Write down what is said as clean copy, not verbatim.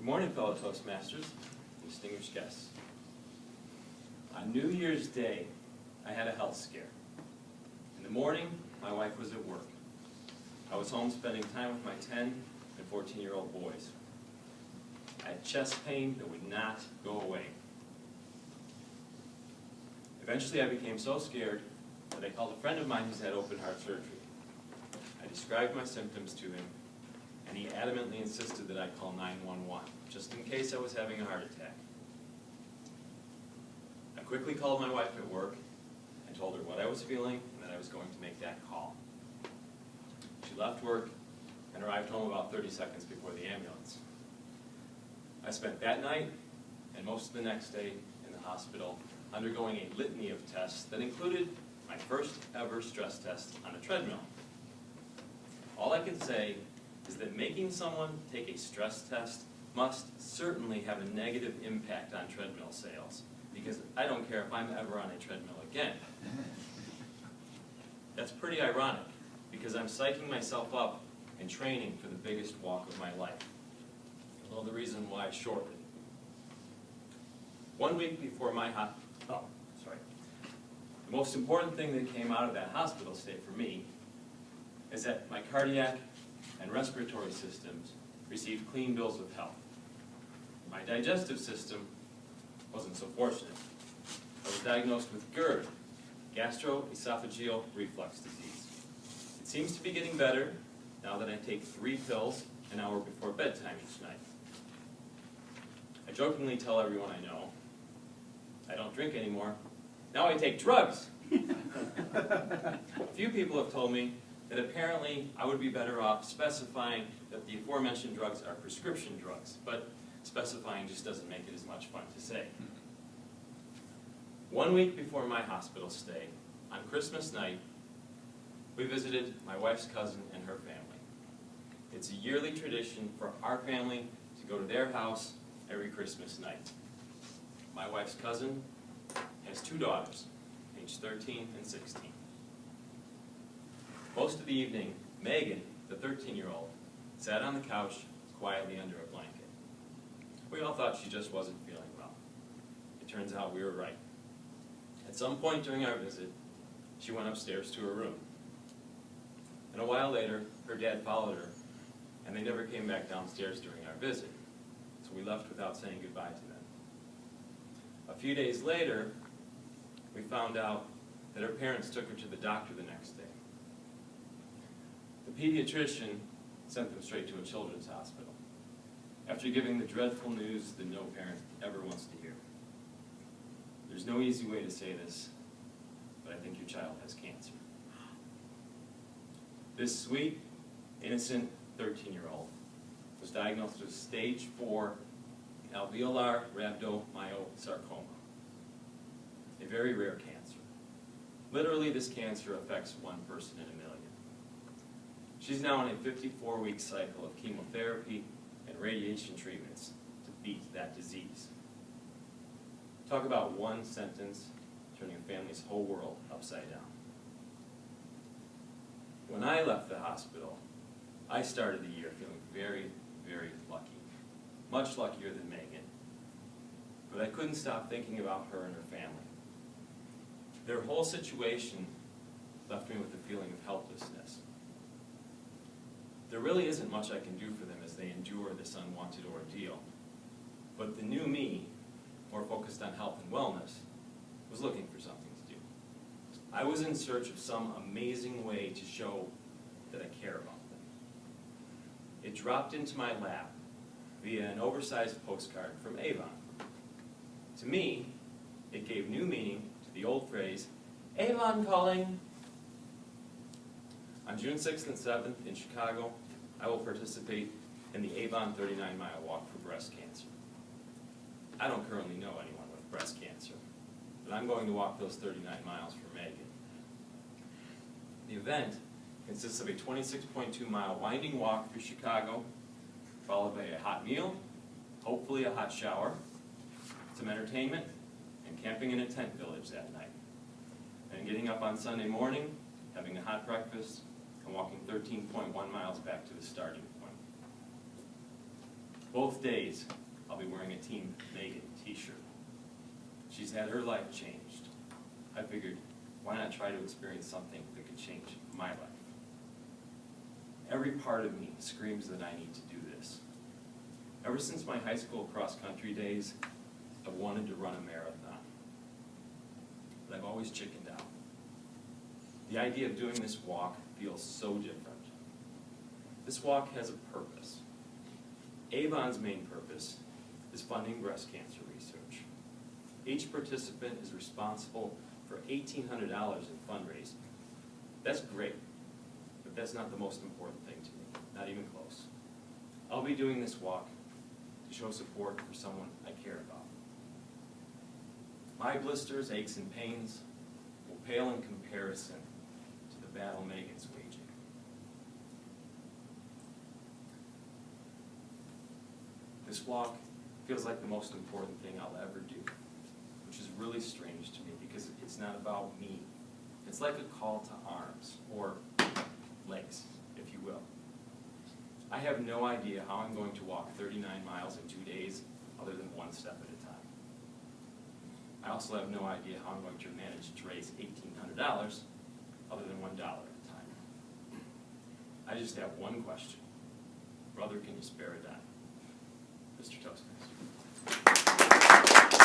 Good morning, fellow Toastmasters and distinguished guests. On New Year's Day, I had a health scare. In the morning, my wife was at work. I was home spending time with my 10 and 14-year-old boys. I had chest pain that would not go away. Eventually, I became so scared that I called a friend of mine who's had open heart surgery. I described my symptoms to him, and he adamantly insisted that I call 911, just in case I was having a heart attack. I quickly called my wife at work and told her what I was feeling and that I was going to make that call. She left work and arrived home about 30 seconds before the ambulance. I spent that night and most of the next day in the hospital undergoing a litany of tests that included my first ever stress test on a treadmill. All I can say is that making someone take a stress test must certainly have a negative impact on treadmill sales, because I don't care if I'm ever on a treadmill again. That's pretty ironic, because I'm psyching myself up and training for the biggest walk of my life. Well, the reason why is shortly. 1 week before the most important thing that came out of that hospital stay for me is that my cardiac and respiratory systems received clean bills of health. My digestive system wasn't so fortunate. I was diagnosed with GERD, gastroesophageal reflux disease. It seems to be getting better now that I take 3 pills an hour before bedtime each night. I jokingly tell everyone I know, I don't drink anymore. Now I take drugs. A few people have told me that apparently I would be better off specifying that the aforementioned drugs are prescription drugs, but specifying just doesn't make it as much fun to say. 1 week before my hospital stay, on Christmas night, we visited my wife's cousin and her family. It's a yearly tradition for our family to go to their house every Christmas night. My wife's cousin has 2 daughters, aged 13 and 16. Most of the evening, Megan, the 13-year-old, sat on the couch quietly under a blanket. We all thought she just wasn't feeling well. It turns out we were right. At some point during our visit, she went upstairs to her room. And a while later, her dad followed her, and they never came back downstairs during our visit. So we left without saying goodbye to them. A few days later, we found out that her parents took her to the doctor the next day. The pediatrician sent them straight to a children's hospital, after giving the dreadful news that no parent ever wants to hear. There's no easy way to say this, but I think your child has cancer. This sweet, innocent 13-year-old was diagnosed with stage 4 alveolar rhabdomyosarcoma, a very rare cancer. Literally, this cancer affects 1 person in a million. She's now on a 54-week cycle of chemotherapy and radiation treatments to beat that disease. Talk about one sentence turning a family's whole world upside down. When I left the hospital, I started the year feeling very, very lucky. Much luckier than Megan. But I couldn't stop thinking about her and her family. Their whole situation left me with a feeling of helplessness. There really isn't much I can do for them as they endure this unwanted ordeal. But the new me, more focused on health and wellness, was looking for something to do. I was in search of some amazing way to show that I care about them. It dropped into my lap via an oversized postcard from Avon. To me, it gave new meaning to the old phrase, Avon calling. On June 6th and 7th in Chicago, I will participate in the Avon 39-mile walk for breast cancer. I don't currently know anyone with breast cancer, but I'm going to walk those 39 miles for Megan. The event consists of a 26.2-mile winding walk through Chicago, followed by a hot meal, hopefully a hot shower, some entertainment, and camping in a tent village that night. Then getting up on Sunday morning, having a hot breakfast, and walking 13.1 miles back to the starting point. Both days, I'll be wearing a Team Megan t-shirt. She's had her life changed. I figured, why not try to experience something that could change my life? Every part of me screams that I need to do this. Ever since my high school cross-country days, I've wanted to run a marathon. But I've always chickened out. The idea of doing this walk feels so different. This walk has a purpose. Avon's main purpose is funding breast cancer research. Each participant is responsible for $1,800 in fundraising. That's great, but that's not the most important thing to me, not even close. I'll be doing this walk to show support for someone I care about. My blisters, aches, and pains will pale in comparison to the battle Megan's waging. This walk feels like the most important thing I'll ever do, which is really strange to me because it's not about me. It's like a call to arms, or legs, if you will. I have no idea how I'm going to walk 39 miles in 2 days other than one step at a time. I also have no idea how I'm going to manage to raise $1,800 other than $1 at a time. I just have one question. Brother, can you spare a dime? Mr. Toastmaster.